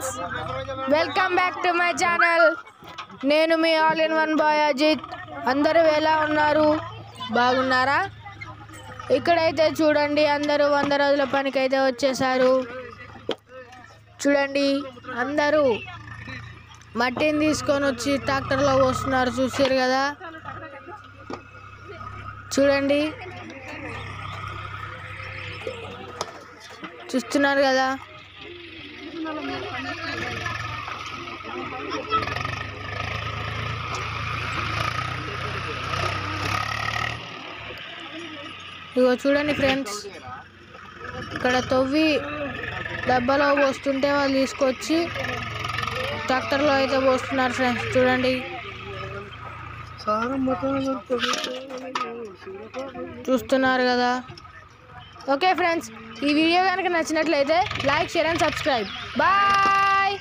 Friends, welcome back to my channel. నేను మీ all in one boy Ajith. అందరూ ఎలా ఉన్నారు? బాగున్నారా? ఇక్కడైతే చూడండి, అందరూ 100 రోజుల పనికైతే వచ్చేసారు. చూడండి, అందరూ మట్టిని తీసుకొని వచ్చి ట్రాక్టర్లో పోస్తున్నారు. చూసారు కదా, చూడండి, చూస్తున్నారు కదా. ఇగో చూడండి ఫ్రెండ్స్, ఇక్కడ తవ్వి డబ్బాలో పోస్తుంటే వాళ్ళు తీసుకొచ్చి ట్రాక్టర్లో అయితే పోస్తున్నారు ఫ్రెండ్స్. చూడండి, చూస్తున్నారు కదా. ఓకే ఫ్రెండ్స్, ఈ వీడియో కనుక నచ్చినట్లయితే like, share and subscribe. Bye.